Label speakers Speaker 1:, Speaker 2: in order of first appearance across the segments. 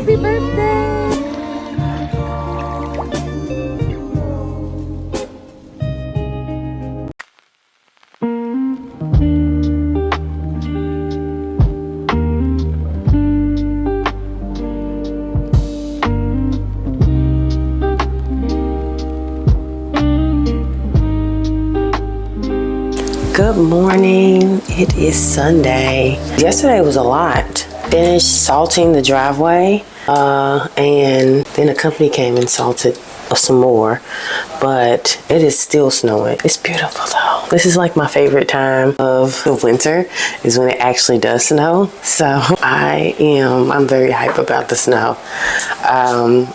Speaker 1: Happy birthday!
Speaker 2: Good morning. It is Sunday. Yesterday was a lot. Finished salting the driveway, and then the company came and salted some more, but it is still snowing. It's beautiful though. This is like my favorite time of the winter, is when it actually does snow. So I'm very hype about the snow.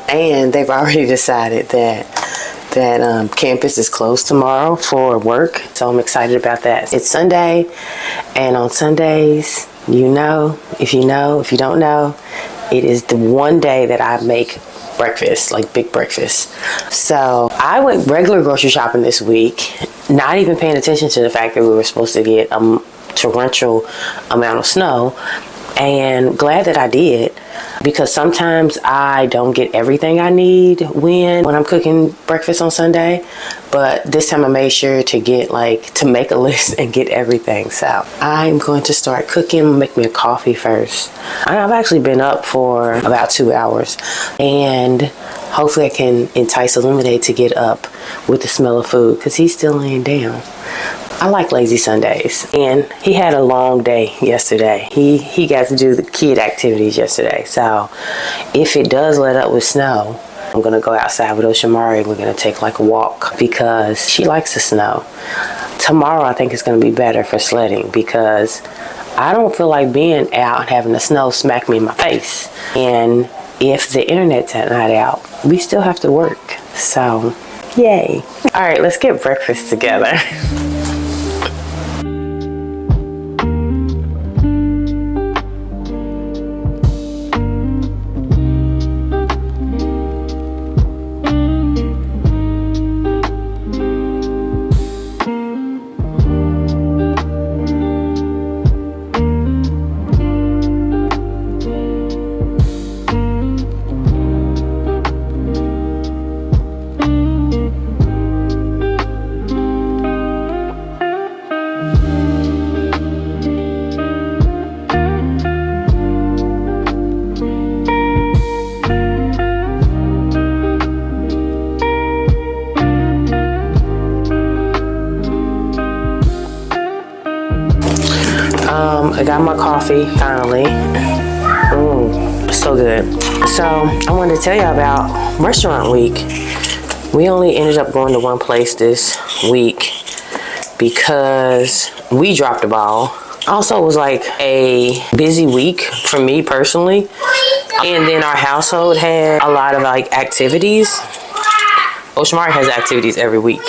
Speaker 2: And they've already decided that campus is closed tomorrow for work, so I'm excited about that. It's Sunday, and on Sundays, if you don't know, it is the one day that I make breakfast, like big breakfast. So I went regular grocery shopping this week, not even paying attention to the fact that we were supposed to get a torrential amount of snow, and glad that I did, because sometimes I don't get everything I need when I'm cooking breakfast on Sunday, but this time I made sure to make a list and get everything. So I'm going to start cooking. Make me a coffee first. I've actually been up for about 2 hours, and hopefully I can entice Illuminate to get up with the smell of food, because he's still laying down. I like lazy Sundays, and he had a long day yesterday. He got to do the kid activities yesterday. So if it does let up with snow, I'm going to go outside with Oshamari. We're going to take like a walk, because she likes the snow. Tomorrow I think it's going to be better for sledding, because I don't feel like being out and having the snow smack me in my face. And if the internet's not out, we still have to work. So yay. All right, let's get breakfast together. I got my coffee finally. So good. So I wanted to tell you about restaurant week. We only ended up going to one place this week because we dropped the ball. Also, it was like a busy week for me personally. And then our household had a lot of like activities. Oshamari has activities every week,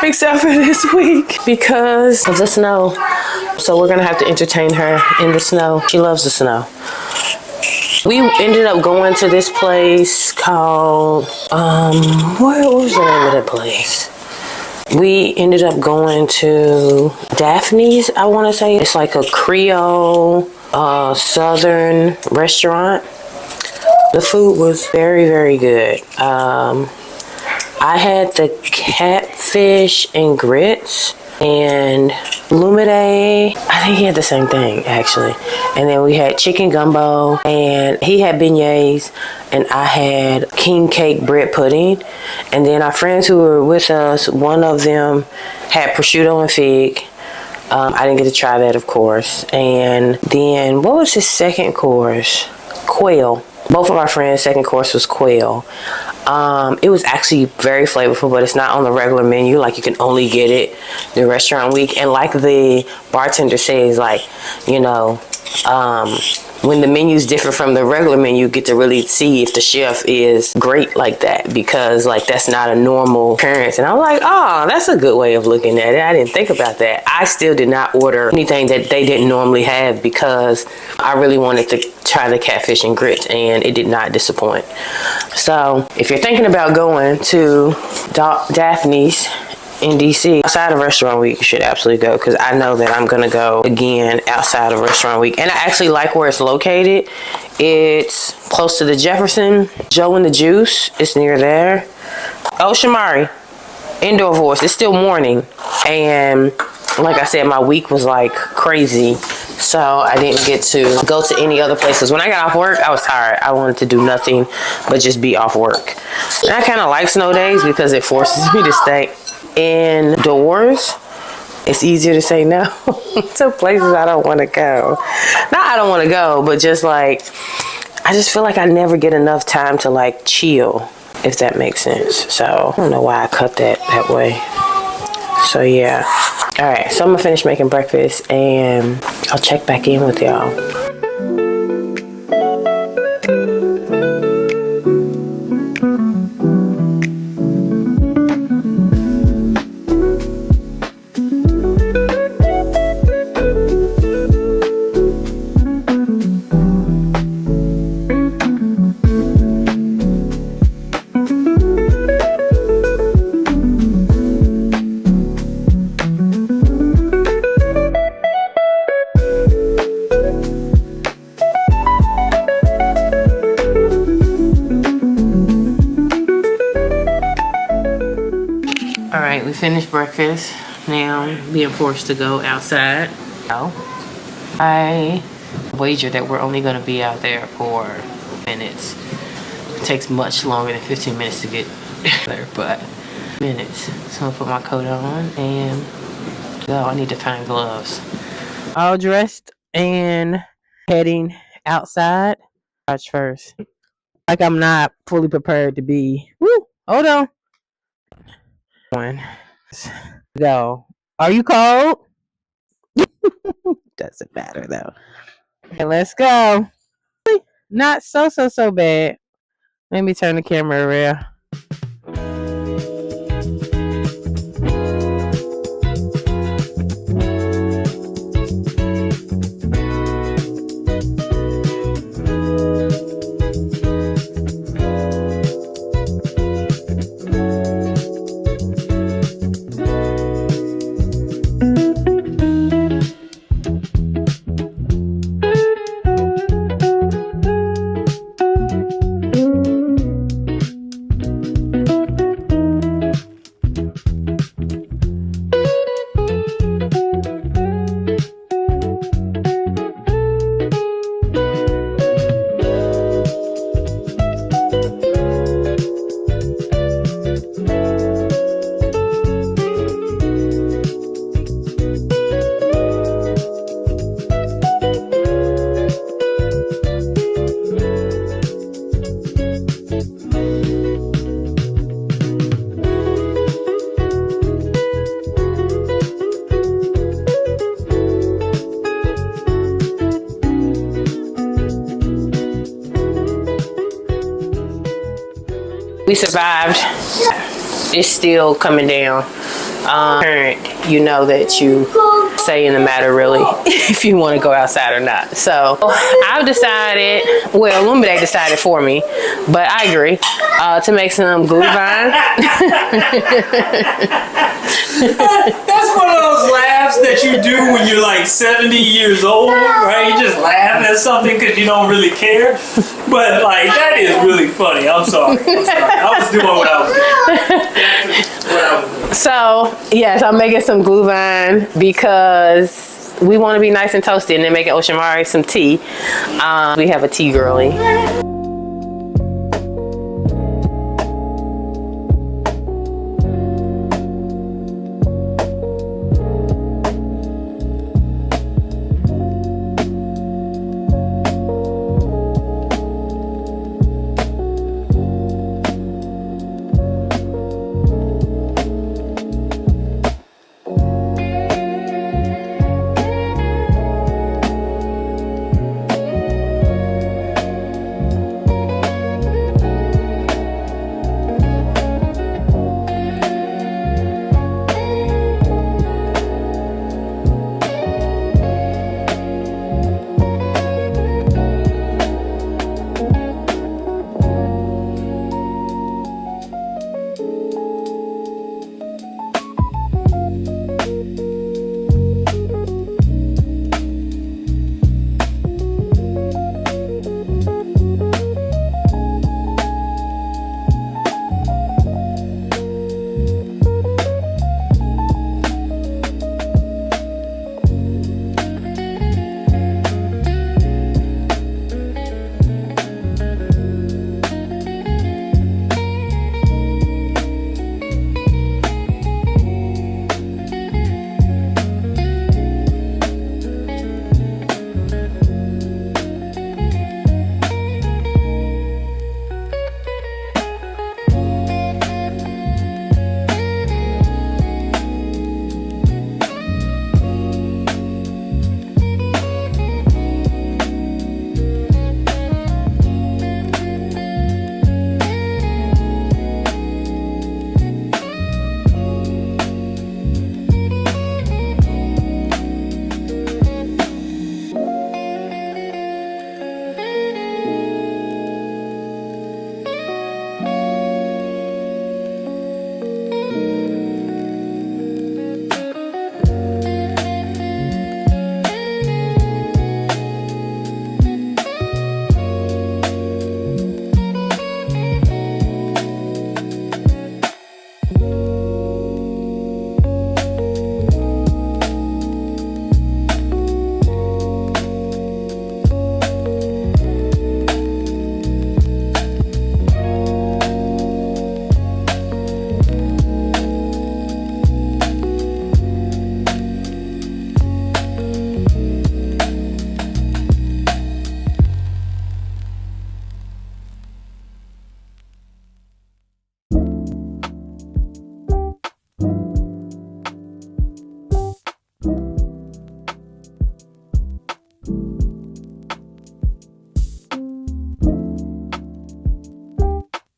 Speaker 2: except for this week because of the snow. So we're gonna have to entertain her in the snow. She loves the snow. We ended up going to this place called, what was the name of that place? We ended up going to Daphne's, I wanna say. It's like a Creole, Southern restaurant. The food was very, very good. I had the catfish and grits, and Lumide, I think he had the same thing actually. And then we had chicken gumbo, and he had beignets, and I had king cake bread pudding. And then our friends who were with us, one of them had prosciutto and fig. I didn't get to try that, of course. And then what was his second course? Quail. Both of our friends' second course was quail. It was actually very flavorful, but it's not on the regular menu. Like, you can only get it the restaurant week. And like the bartender says, like, you know, when the menu's different from the regular menu, you get to really see if the chef is great like that, because like that's not a normal occurrence. And I'm like, oh, that's a good way of looking at it. I didn't think about that. I still did not order anything that they didn't normally have, because I really wanted to try the catfish and grits, and it did not disappoint. So if you're thinking about going to Daphne's in DC. Outside of restaurant week, you should absolutely go, because I know that I'm gonna go again outside of restaurant week. And I actually like where it's located. It's close to the Jefferson. Joe and the Juice, it's near there. Oh, Shamari, indoor voice. It's still morning, and like I said, my week was like crazy, so I didn't get to go to any other places. When I got off work, I was tired. I wanted to do nothing but just be off work. And I kind of like snow days because it forces me to stay indoors. It's easier to say no to places I don't want to go. Not I don't want to go, but just like, I just feel like I never get enough time to like chill, if that makes sense. So I don't know why I cut that way. So yeah. All right, so I'm gonna finish making breakfast and I'll check back in with y'all. Alright, we finished breakfast. Now being forced to go outside. I wager that we're only going to be out there for minutes. It takes much longer than 15 minutes to get there, but minutes. So I'm gonna put my coat on and go. I need to find gloves. All dressed and heading outside. Watch first. Like I'm not fully prepared to be. Woo! Hold on. One. Go. Are you cold? Doesn't matter though. Okay, let's go. Not so bad. Let me turn the camera around. We survived. It's still coming down. Current, you know that you say in the matter really if you want to go outside or not. So I've decided, well, Lumberday decided for me, but I agree, to make some glue vine.
Speaker 1: That's one of those laughs that you do when you're like 70 years old, right? You just laugh at something because you don't really care. But like, that is really funny. I'm sorry. I was doing what I was doing.
Speaker 2: So yes, I'm making some glue vine because we want to be nice and toasty, and then making Oshamari some tea. We have a tea girly.